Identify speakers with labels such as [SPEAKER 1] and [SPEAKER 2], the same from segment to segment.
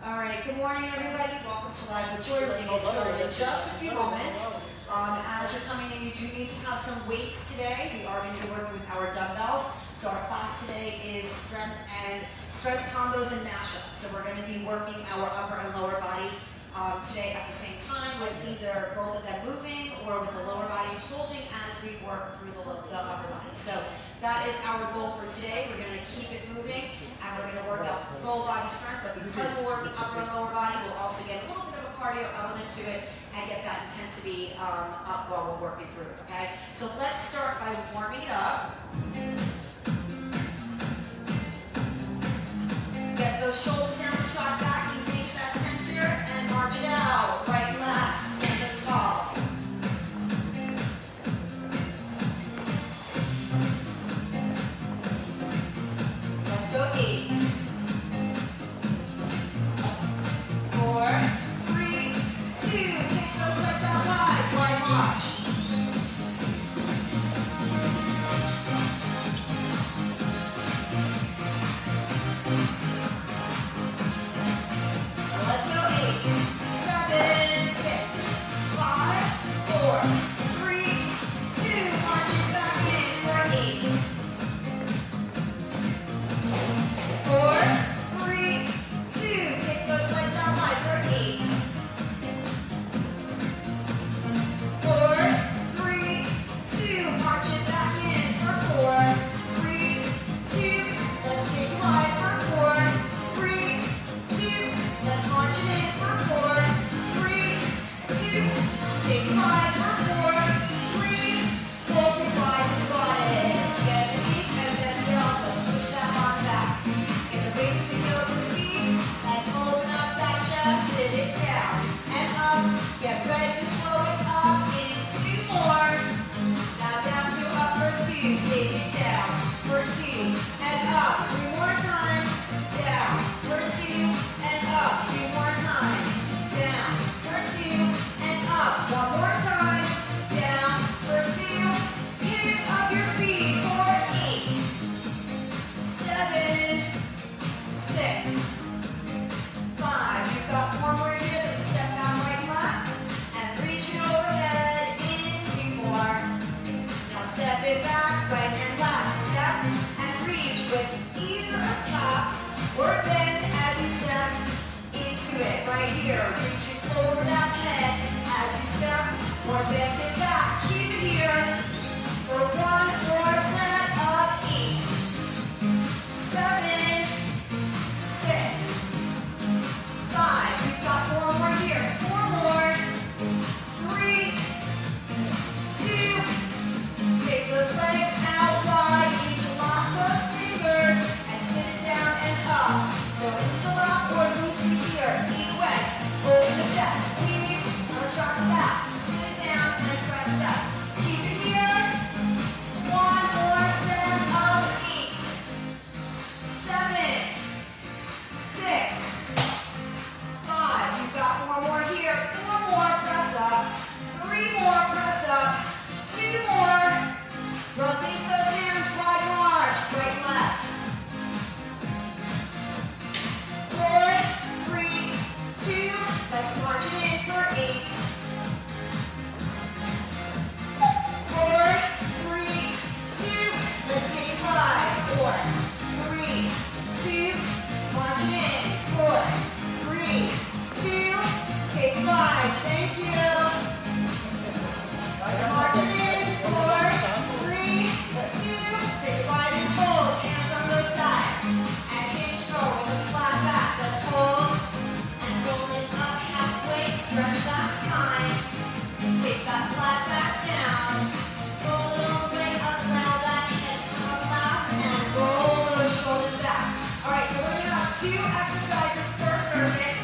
[SPEAKER 1] All right, good morning, everybody. Welcome to Live with Joy. We're going to get started in just a few moments. As you're coming in, you do need to have some weights today. We are going to be working with our dumbbells. So our class today is strength combos and mashups. So we're going to be working our upper and lower body today at the same time with either both of them moving or with the lower body holding as we work through the upper body. So that is our goal for today. We're going to keep it moving and we're going to work out full body strength, but because we're working upper and lower body, we'll also get a little bit of a cardio element to it and get that intensity up while we're working through it, okay? So let's start by warming it up. Get those shoulders down the track back, engage that center, and march it out. Right, left, stand up tall. Let's go 8. 4, 3, 2. Take those legs out wide. Wide march. Let's go 8, 7, 6, 5, 4, 3, 2. March it back in for 8. 4, 3, 2. Take those legs out wide for 8. 4, 3, 2. March it back in for 4, 3, 2. Let's take it wide for 4, 3, 2. Let's march it in for 4, 3, 2. Take it wide for 4, 3. Pull it wide and squat it. Get the knees and bend your elbows. Push that arm back. Get the weight to the heels of the feet and open up that chest. Sit it down and up. Get ready to slow it up. In 2 more. Now down to up for 2. Take it down for 2 and up. 3 more times. Down for 2 and up. 2 more times. Down for 2 and up. 1 more time. Down for 2. Pick up your speed for 8, 7, 6, 5. You've got 4 more here. Then step down right and left and reach it overhead. In 2 more. Now step it back, right and left. Step and reach with either a tap or bend as you step into it. Right here, reach it over that head as you step or bend it back. Keep it here for 1 more set of 8, 7, 6, 5. You've got 4 more here. 4 more. 3, 2. Take those legs out wide. Interlock those fingers and sit it down and up. So interlock or loosen here. Either way. Open the chest. Squeeze. Arch the back. Sit it down and press it up. Keep it here. 1 more set of 8, 7, 6, 5. You've got 4 more here. 4 more. Press up. 3 more. Press up. 2 more. Release those hands. Wide march. Right, left. 4, 3, 2. Let's march it in for 8. 4, 3, 2. Let's take 5. 4, 3, 2. March it in. 4, 3, 2. Take 5. Thank you. March it in. 4, 3, 2. Take it wide and hold. Hands on those thighs. And hinge forward with a flat back. Let's hold. And roll it up halfway. Stretch that spine. And take that flat back down. Roll it all the way up. Allow that head to come up last. And roll those shoulders back. Alright, so we're going to have 2 exercises per circuit.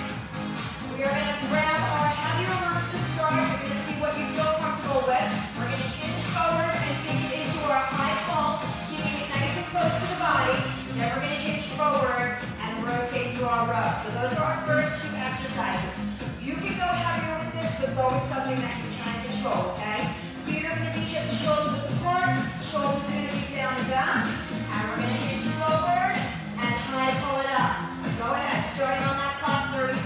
[SPEAKER 1] We are going to grab our heavier ones to start. We're going to see what you feel comfortable with. We're going to hinge forward and take it into our high pull, keeping it nice and close to the body. Then we're going to hinge forward and rotate through our row. So those are our first 2 exercises. You can go heavier with this, but go with something that you can control, okay? Feet are going to be hip to shoulder with the front, shoulders are going to be down and back, and we're going to hinge forward and high pull it up. Go ahead, starting on that clock, 30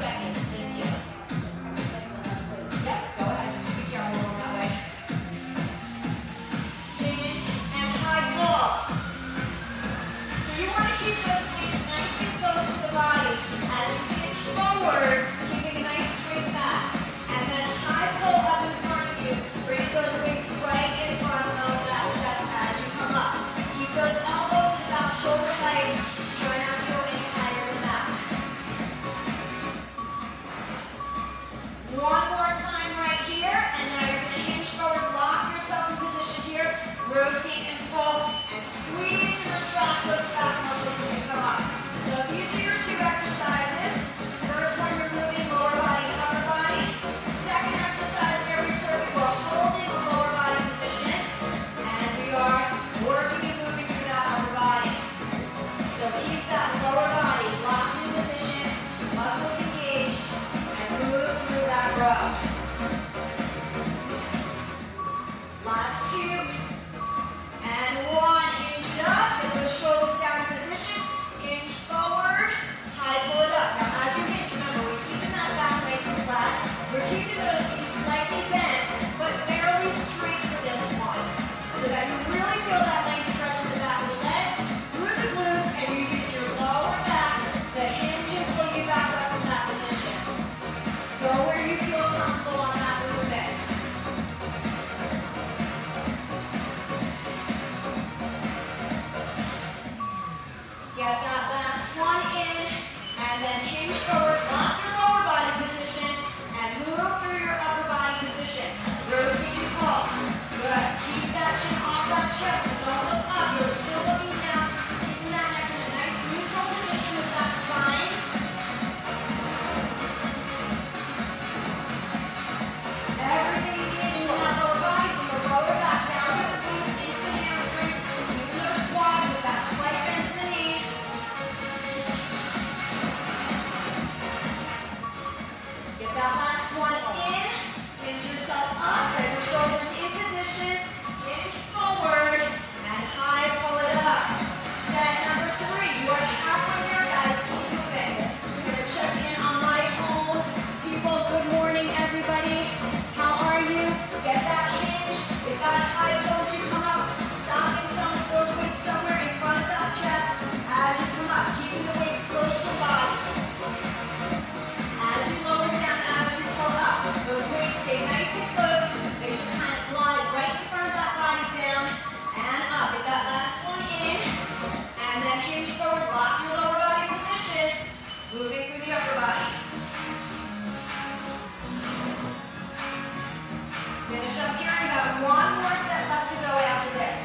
[SPEAKER 1] hinge forward, lock your lower body position, and move through your upper body position. Rotate and pull. Good. Keep that chin off that chest. Don't look up. You're still looking down. Keeping that neck in a nice neutral position with that spine. Everything engaged in that lower body from the lower back down to the glutes, into the hamstrings, even those quads with that slight bend in the knees. Get that last one in. Hinge yourself up. Get your shoulders in position. Hinge forward and high pull it up. Set number 3. You are halfway there, guys. Keep moving. Just gonna check in on my home people. Good morning, everybody. How are you? Get that hinge. If that high pulls you come up, stopping some of those weights somewhere in front of that chest as you come up, keeping the weights close to the body. As you lower down, as you pull up, those weights stay nice and close. They just kind of glide right in front of that body down and up. Get that last one in, and then hinge forward, lock your lower body position, moving through the upper body. Finish up here. You got one more set left to go after this.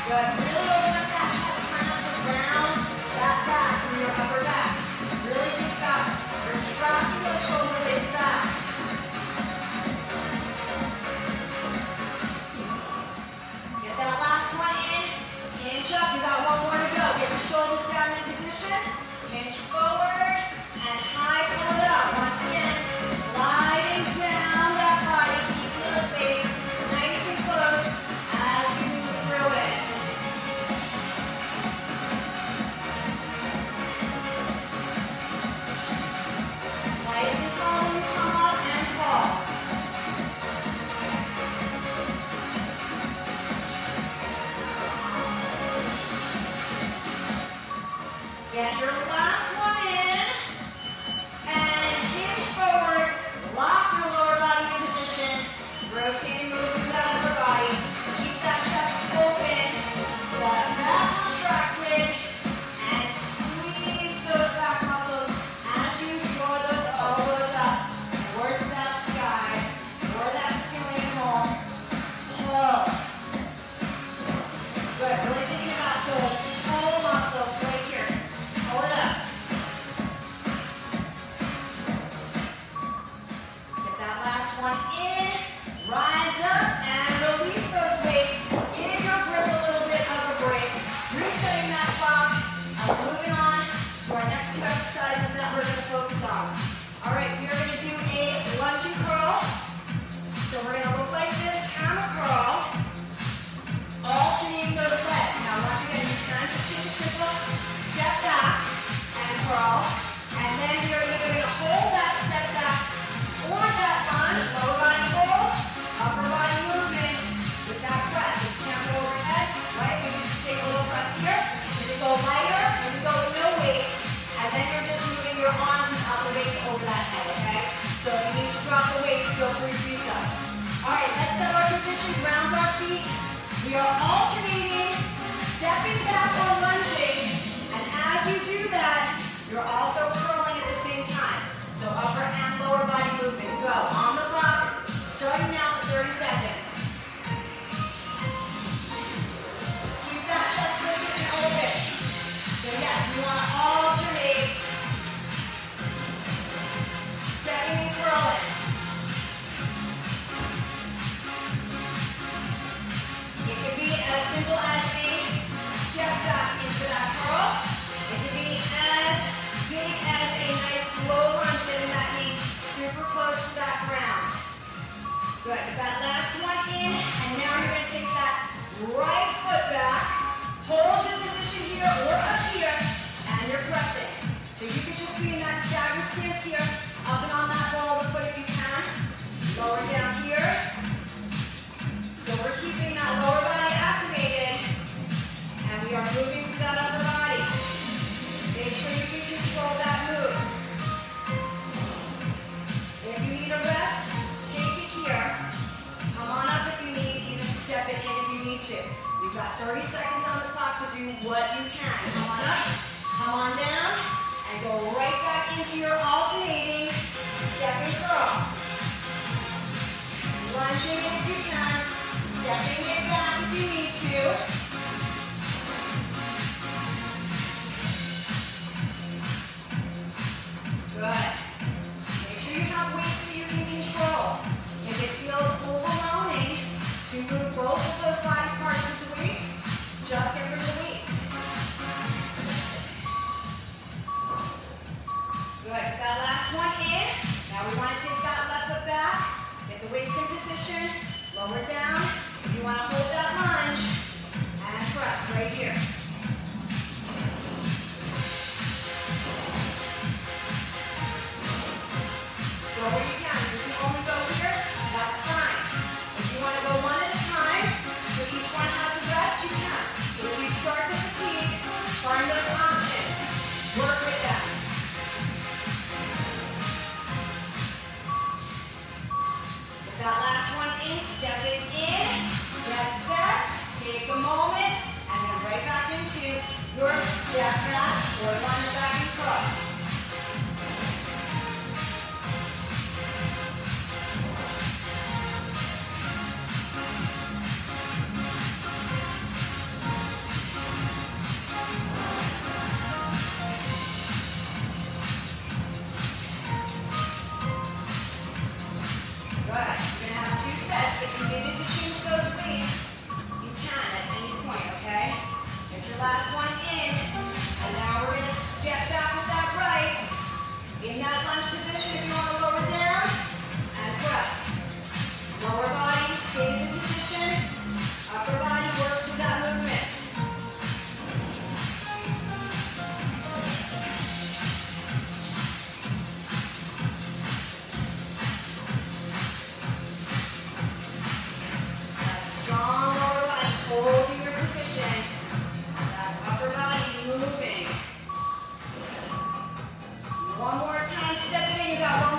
[SPEAKER 1] Good. Really open up that chest, trying not to round that back through your upper back. Really think about it. You're tracking those shoulder blades back. Get that last one in. Hinge up. You got one more to go. Get your shoulders down in position. Hinge forward and high pull it up. Once again, gliding down that body, keeping those weights nice and close as you move through it. Nice and tall when you come up and fall. Get your last one in, and hinge forward, lock your lower body in position, rotate and move through that upper body, keep that chest open, that back contracted, and squeeze those back muscles as you draw those elbows up towards that sky, or that ceiling home. Pull. Good, really thinking about those pull muscles right here. Pull it up. Get that last one in. Rise up and release those weights. Give your grip a little bit of a break. Resetting that clock. Moving on to our next 2 exercises that we're going to focus on. All right, we are going to do a lunge and curl. So we're going to look like this, hammer crawl, alternating those legs. Now, once again, you can just keep it simple. Step back and crawl, and then you're either going to hold that step back or that lunge, lower body hold, upper body movement with that press. If you can't go overhead, right, you just take a little press here. You go lighter, and you go with no weights, and then you're just moving your arms without the weights over that head, okay? So if you need to drop the weights, feel free to do so. All right, let's set our position, ground our feet. We are alternating, stepping back or lunging, and as you do that, you're also curling at the same time. So upper and lower body movement. Go on the clock, starting now for 30 seconds. Keep that chest lifted and open. So yes, we want to alternate stepping and curling. It can be as simple as a step back into that curl. It can be as big as a nice low lunge, getting that knee super close to that ground. Good. Get that last one in, and now you're going to take that right foot back, hold your position here or up here, and you're pressing. So you can just be in that staggered stance here, up and on that ball of the foot if you can. Lower down here. So we're keeping that lower body activated, and we are moving through that upper body. Make sure you can control that move. If you need a rest, take it here. Come on up if you need, even step it in if you need to. You've got got 30 seconds on the clock to do what you can. Come on up, come on down, and go right back into your alternating step and curl. Lunging if you can, stepping it back if you need to. Good. Make sure you have weights that you can control. If it feels overwhelming to move both of those body parts with the weights, just get rid of the weights. Good. Get that last one in. Now we want to take that left foot back. Get the weights in position. Lower down. If you want to hold that lunge, and press right here. Go where you can. If you can only go here, that's fine. If you want to go one at a time, so each one has a rest, you can. So as you start to fatigue, find those options. Work with them. Get that last one in, step it in, get set, take a moment, and then right back into your step back or lunge back and curl. Last one in, and now we're going to step back with that right. In that lunge position, if you want to lower down, and press. Lower body stays in position. Upper body works with that movement. That strong lower body holding your position. Upper body moving. One more time, step it in. You got one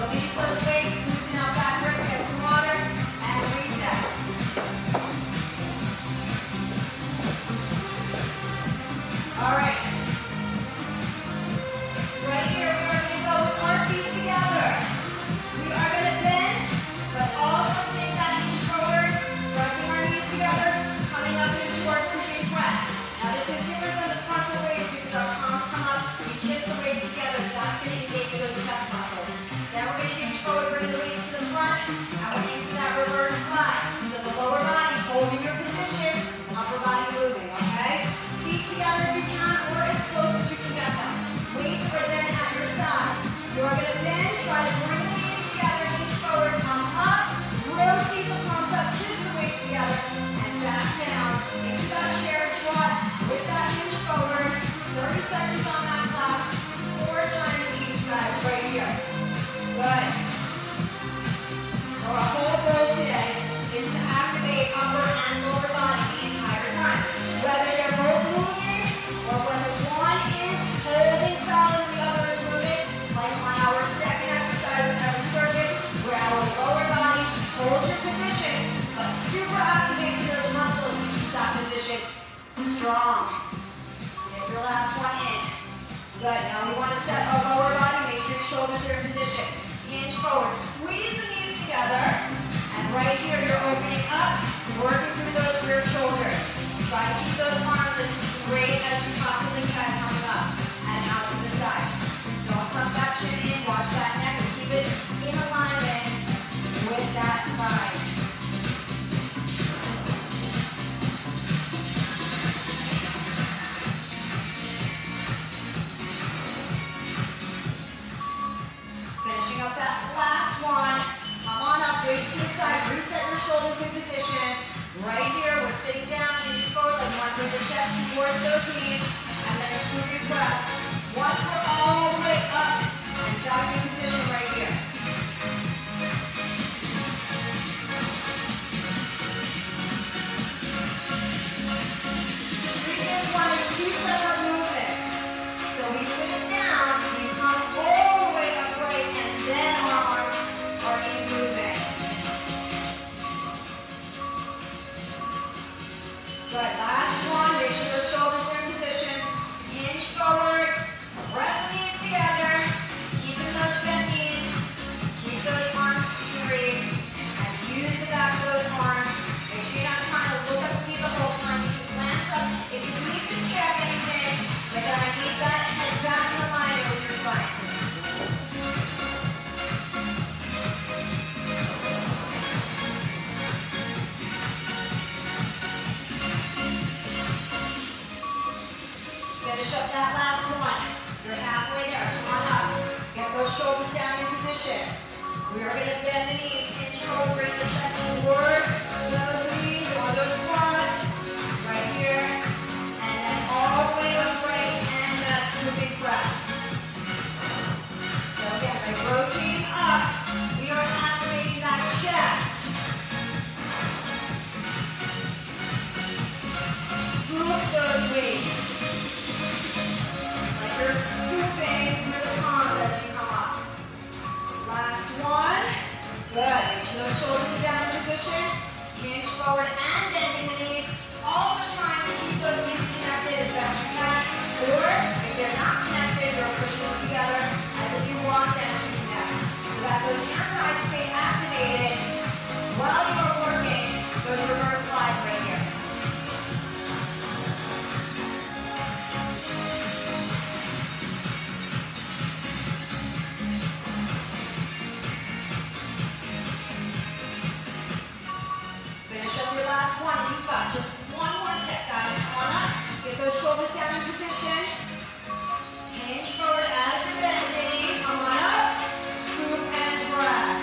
[SPEAKER 1] Release those weights, loosen out that grip, get some water, and reset. All right. Right here, we are going to go with our feet together. We are going to bend, but also take that hinge forward, pressing our knees together, coming up into our scooping press. Now this is different than the frontal raise because our palms come up, we kiss the weights together, that's going to engage those chest muscles. Then we're going to hinge forward, bring the weights to the front, and we're into that reverse fly. So the lower body holding your position, upper body moving, okay? Feet together if you can, or as close as you can get them. Weights are then at your side. You are going to bend, try to bring the knees together, hinge forward, come up, rotate the palms up, kiss the weights together, and back down into that chair squat with that hinge forward. 30 seconds on that clock, 4 times each, guys, right here. Good. So our whole goal today is to activate upper and lower body the entire time. Whether they're both moving or whether one is holding solid and the other is moving, like on our second exercise of every circuit, where our lower body holds your position, but super activating those muscles to keep that position strong. Get your last one in. Good. Now we want to set our lower body, make sure your shoulders are in position. Hinge forward, squeeze the knees together, and right here you're opening up, working through those rear shoulders. Try to keep those arms as straight as you possibly can coming up and out to the side. Don't tuck that chin in, watch that neck, and keep it in alignment with that spine. Finishing up that last one. Come on up, face to the side, reset your shoulders in position. Right here, we're sitting down, hinging forward, like one with the chest towards those knees, and then a scooping press. Once we're all the way up, and back in position right here. Treat this one as 2 separate movements. So we sit it down, we come all the way upright, and then our arms are in movement. Good, last one, make sure those shoulders are in position. Hinge forward, press the knees together, keeping those bent knees, keep those arms straight, and use the back of those arms. Make sure you're not trying to look at the knee the whole time. You can glance up if you need to check anything, but then I need that head back in alignment with your spine. Finish up that last one. You're halfway there. Come on up. Get those shoulders down in position. We are going to bend the knees, hinge forward, bring the chest towards those knees or those quads. Right here. And then all the way upright and that scooping press. So again, by rotating up, we are activating that chest. Scoop those weights. You're scooping through the palms as you come up. Last one. Good. Make sure those shoulders are down in position. Hinge forward and bending the knees. Also trying to keep those knees connected as best you can. Or if they're not connected, you're pushing them together as if you want them to connect. So that those hand thighs stay activated while you are working those reverse flies right here. Last one, you've got just one more set, guys. Come on up, get those shoulders down in position. Hinge forward as you're bending. Come on up, scoop and press.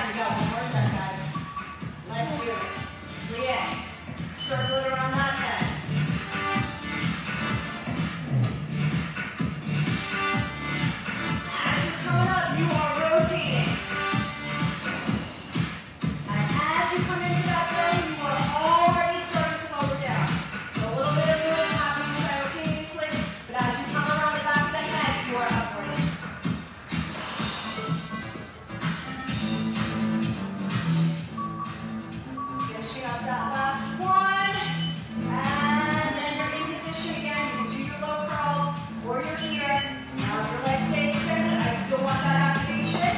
[SPEAKER 1] time to go. One more set, guys. Let's do it. Plie. Circle it around that head. As you're coming up, you are rotating. And as you come into that belly, you are already starting to lower down. So a little bit of movement happening simultaneously, but as you come around the back of the head, you are upward. Finishing up that last one. And then you're in position again. You can do your low curls or your here. Now if your legs stay extended, I still want that activation.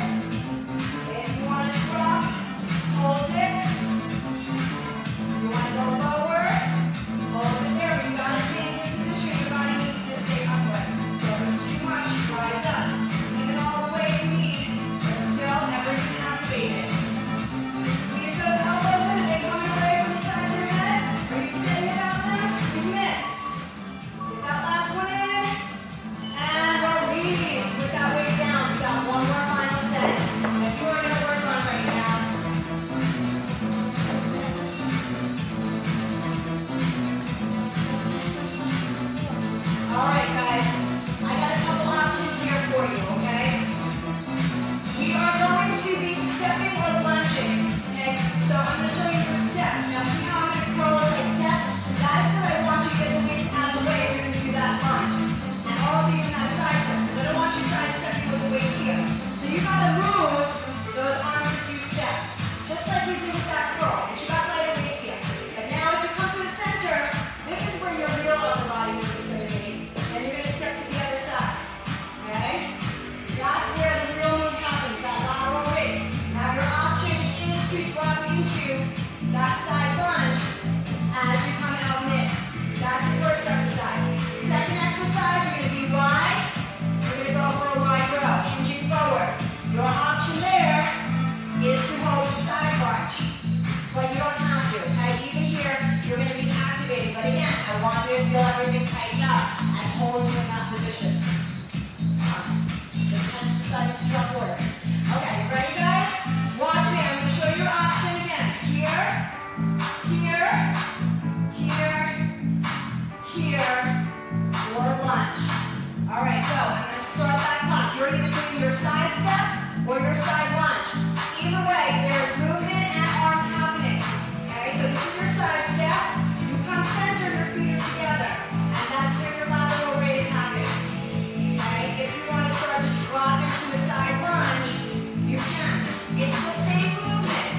[SPEAKER 1] If you want to drop, hold it. You want to go lower, hold it there. You got to stay in good position. Your body needs to stay upright. So if it's too much, rise up. Leave it all the way you need, but still everything activated. Squeeze those elbows in. Are they coming away from the sides of your head? Are you feeling it out there? Squeeze them in. Get that last one in. And release. Put that weight down. We got one more final set that you are going to work on right now. All right, guys. I got a couple options here for you, okay? We are going to be stepping or lunging, okay? So I'm going to show you your step. Now see how I'm going to curl as I step? That is because I want you to get the weights out of the way if you're going to do that lunge. And also even that side step, because I don't want you side stepping with the weights here. So you got to move those arms as you step, just like we did with that curl. But you got lighter weights here. But now as you come to the center, this is where your real upper body work is going to be. Then you're going to step to the other side, okay? That's where the real move happens, that lateral raise. Now your option is to drop into that side lunge as you come out mid. That's your first exercise. Second exercise, you're going to be wide. You're going to go for a wide row, hinging forward. Your option there is to hold the side lunge, but you don't have to, okay? Even here, you're going to be activated. But again, I want you to feel everything tighten up and hold you in that position. The tense decided to jump forward. Okay, ready guys? Watch me, I'm going to show you your option again. Here, here, here, here, or lunge. All right, go. I'm going to start that clock. You're either doing your side step or your side lunge. Either way, there's movement and arms happening. Okay, so this is your side step. You come center, your feet are together. And that's where your lateral raise happens. Okay, if you want to start to drop into a side lunge, you can. It's the same movement,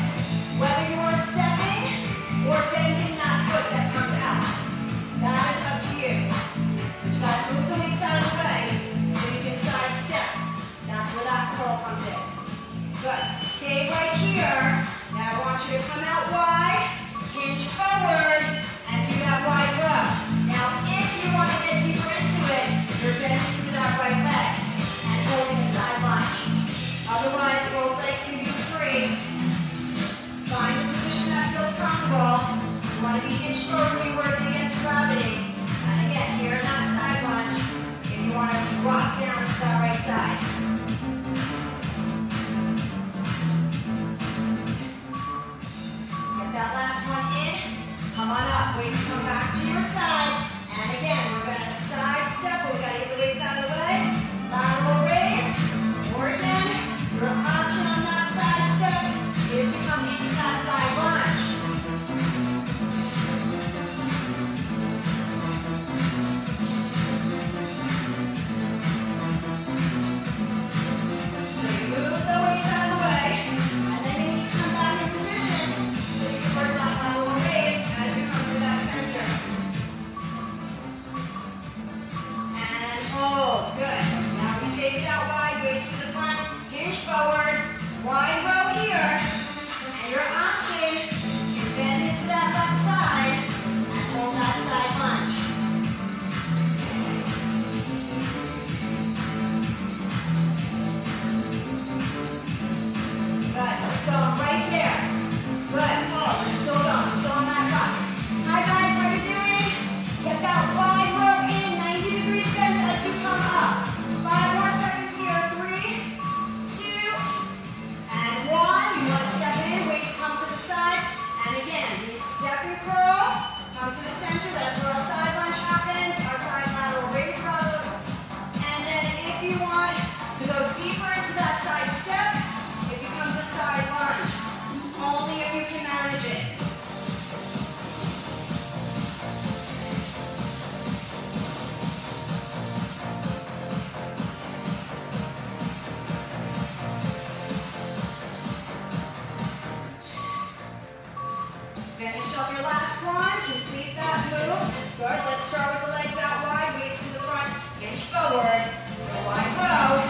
[SPEAKER 1] whether you are stepping or bending that foot that comes out. That is up to you. But you got to move the weights out of the way so you can side step. That's where that curl comes in. Good. Stay right here. Now I want you to come out wide, hinge forward, and do that wide row. Now if you want to get deeper into it, you're bending through that right leg and holding a side lunge. Otherwise, both legs can be straight. Find a position that feels comfortable. You want to be hinged forward so you're working against gravity. And again, here in that side lunge, if you want to drop down to that right side. Get that last one in. Come on up. Weights come back to your side. And again, we're going to side step. We've got to get the weights out of the way. Lateral raise. Or again, your option on that side step is to come into that side lunge. So you move the weights out of the way, and then you need to come back in position so you can work that lateral raise as you come through that center. Finish up your last one. Complete that move. Good. Let's start with the legs out wide. Weights to the front. Hinge forward. Go wide row.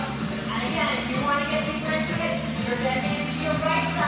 [SPEAKER 1] And again, if you want to get deeper into it, you're bending into your right side.